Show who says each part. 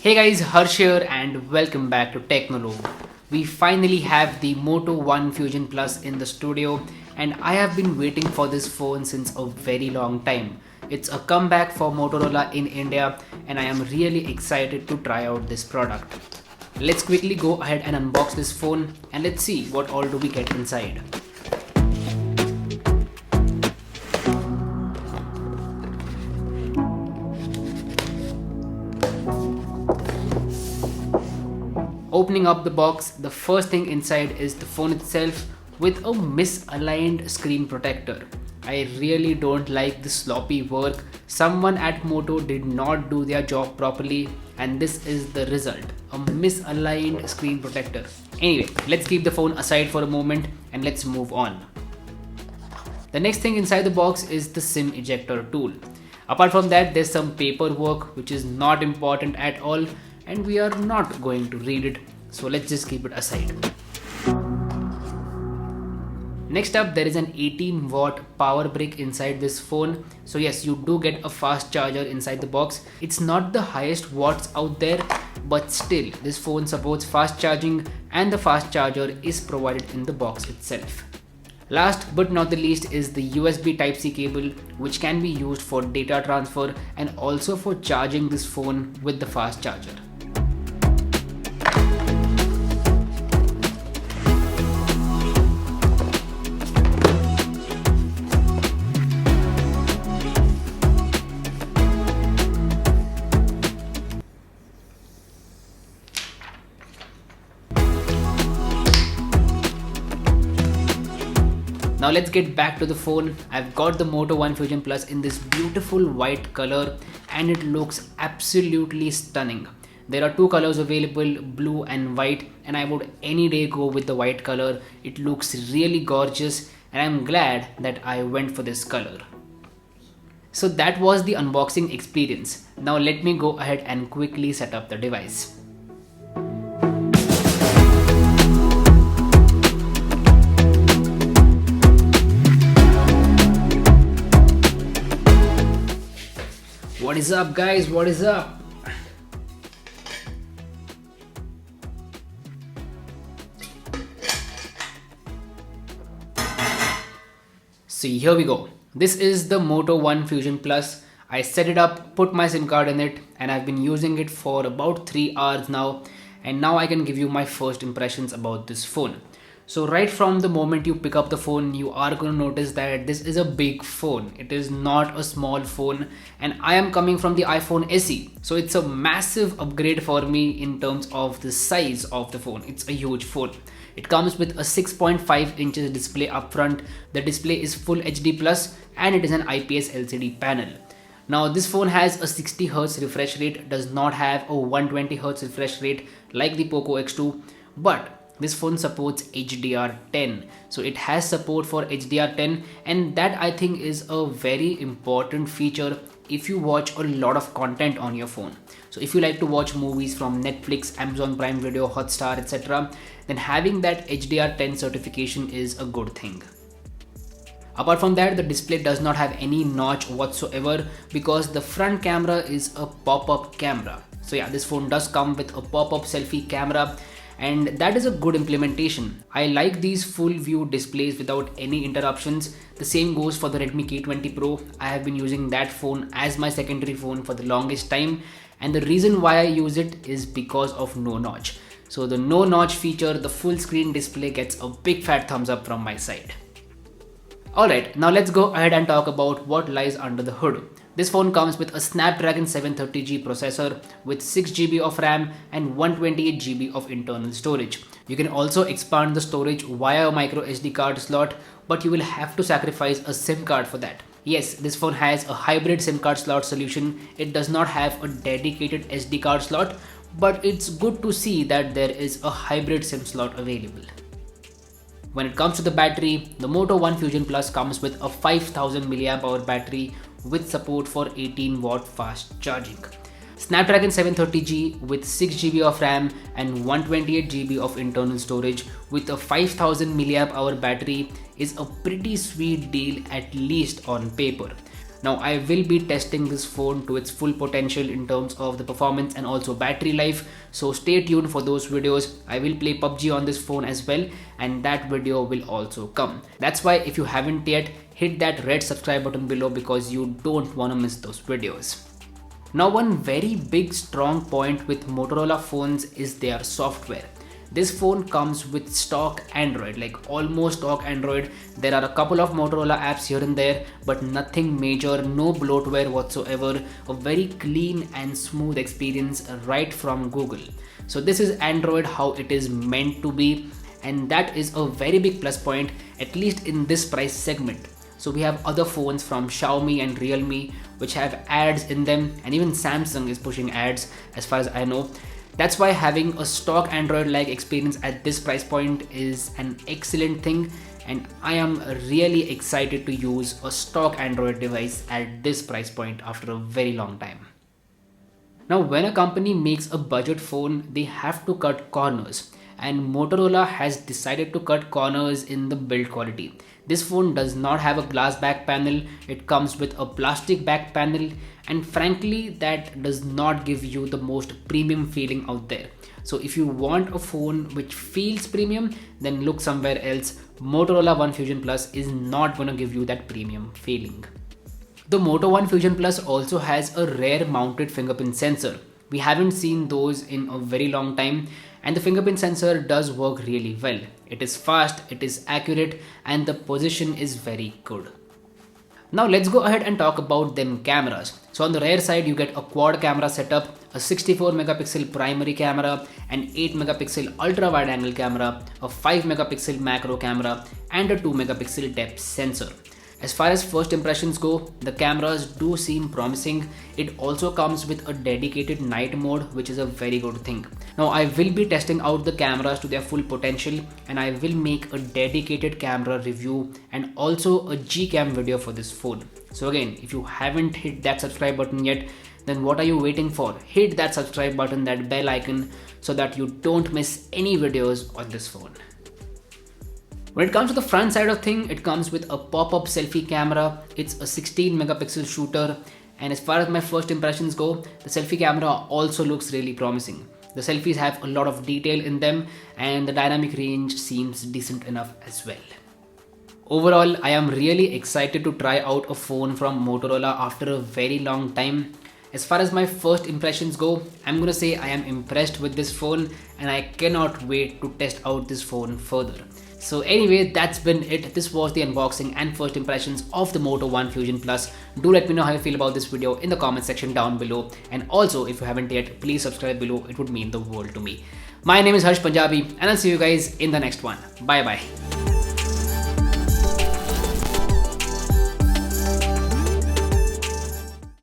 Speaker 1: Hey guys, Harsh here and welcome back to Technolobe. We finally have the Moto One Fusion Plus in the studio and I have been waiting for this phone since a very long time. It's a comeback for Motorola in India and I am really excited to try out this product. Let's quickly go ahead and unbox this phone and let's see what all do we get inside. Opening up the box, the first thing inside is the phone itself with a misaligned screen protector. I really don't like this sloppy work. Someone at Moto did not do their job properly and this is the result, a misaligned screen protector. Anyway, let's keep the phone aside for a moment and let's move on. The next thing inside the box is the SIM ejector tool. Apart from that, there's some paperwork which is not important at all and we are not going to read it, so let's just keep it aside. Next up, there is an 18-watt power brick inside this phone. So yes, you do get a fast charger inside the box. It's not the highest watts out there, but still this phone supports fast charging and the fast charger is provided in the box itself. Last but not the least is the USB Type-C cable, which can be used for data transfer and also for charging this phone with the fast charger. Now let's get back to the phone. I've got the Moto One Fusion Plus in this beautiful white color and it looks absolutely stunning. There are two colors available, blue and white, and I would any day go with the white color. It looks really gorgeous and I'm glad that I went for this color. So that was the unboxing experience. Now let me go ahead and quickly set up the device. What is up guys, what is up? So here we go. This is the Moto One Fusion Plus. I set it up, put my SIM card in it and I've been using it for about 3 hours now. And now I can give you my first impressions about this phone. So right from the moment you pick up the phone, you are going to notice that this is a big phone. It is not a small phone and I am coming from the iPhone SE. So it's a massive upgrade for me in terms of the size of the phone. It's a huge phone. It comes with a 6.5 inches display up front. The display is full HD plus and it is an IPS LCD panel. Now this phone has a 60 Hz refresh rate, does not have a 120 Hz refresh rate like the Poco X2, but this phone supports HDR10. So it has support for HDR10 and that I think is a very important feature if you watch a lot of content on your phone. So if you like to watch movies from Netflix, Amazon Prime Video, Hotstar, etc., then having that HDR10 certification is a good thing. Apart from that, the display does not have any notch whatsoever because the front camera is a pop-up camera. So yeah, this phone does come with a pop-up selfie camera and that is a good implementation. I like these full view displays without any interruptions. The same goes for the Redmi K20 Pro. I have been using that phone as my secondary phone for the longest time and the reason why I use it is because of no notch. So the no notch feature, the full screen display gets a big fat thumbs up from my side. Alright, now let's go ahead and talk about what lies under the hood. This phone comes with a Snapdragon 730G processor with 6GB of RAM and 128GB of internal storage. You can also expand the storage via a micro SD card slot, but you will have to sacrifice a SIM card for that. Yes, this phone has a hybrid SIM card slot solution. It does not have a dedicated SD card slot, but it's good to see that there is a hybrid SIM slot available. When it comes to the battery, the Moto One Fusion Plus comes with a 5000 mAh battery with support for 18-watt fast charging. Snapdragon 730G with 6GB of RAM and 128GB of internal storage with a 5000 mAh battery is a pretty sweet deal, at least on paper. Now I will be testing this phone to its full potential in terms of the performance and also battery life, so stay tuned for those videos. I will play PUBG on this phone as well, and that video will also come. That's why if you haven't yet, hit that red subscribe button below because you don't want to miss those videos. Now one very big strong point with Motorola phones is their software. This phone comes with stock Android, like almost stock Android. There are a couple of Motorola apps here and there, but nothing major, no bloatware whatsoever, a very clean and smooth experience right from Google. So this is Android how it is meant to be, and that is a very big plus point, at least in this price segment. So we have other phones from Xiaomi and Realme which have ads in them, and even Samsung is pushing ads as far as I know. That's why having a stock Android-like experience at this price point is an excellent thing, and I am really excited to use a stock Android device at this price point after a very long time. Now when a company makes a budget phone, they have to cut corners, and Motorola has decided to cut corners in the build quality. This phone does not have a glass back panel, it comes with a plastic back panel, and frankly that does not give you the most premium feeling out there. So if you want a phone which feels premium, then look somewhere else. Motorola One Fusion Plus is not gonna give you that premium feeling. The Moto One Fusion Plus also has a rear mounted fingerprint sensor. We haven't seen those in a very long time, and the fingerprint sensor does work really well. It is fast, it is accurate, and the position is very good. Now let's go ahead and talk about them cameras. So on the rear side you get a quad camera setup, a 64 megapixel primary camera, an 8 megapixel ultra wide angle camera, a 5 megapixel macro camera, and a 2 megapixel depth sensor. As far as first impressions go, the cameras do seem promising. It also comes with a dedicated night mode, which is a very good thing. Now I will be testing out the cameras to their full potential, and I will make a dedicated camera review and also a Gcam video for this phone. So again, if you haven't hit that subscribe button yet, then what are you waiting for? Hit that subscribe button, that bell icon, so that you don't miss any videos on this phone. When it comes to the front side of thing, it comes with a pop-up selfie camera. It's a 16 megapixel shooter, and as far as my first impressions go, the selfie camera also looks really promising. The selfies have a lot of detail in them, and the dynamic range seems decent enough as well. Overall, I am really excited to try out a phone from Motorola after a very long time. As far as my first impressions go, I'm gonna say I am impressed with this phone, and I cannot wait to test out this phone further. So anyway, that's been it. This was the unboxing and first impressions of the Moto One Fusion Plus. Do let me know how you feel about this video in the comment section down below. And also, if you haven't yet, please subscribe below. It would mean the world to me. My name is Harsh Punjabi, and I'll see you guys in the next one. Bye bye.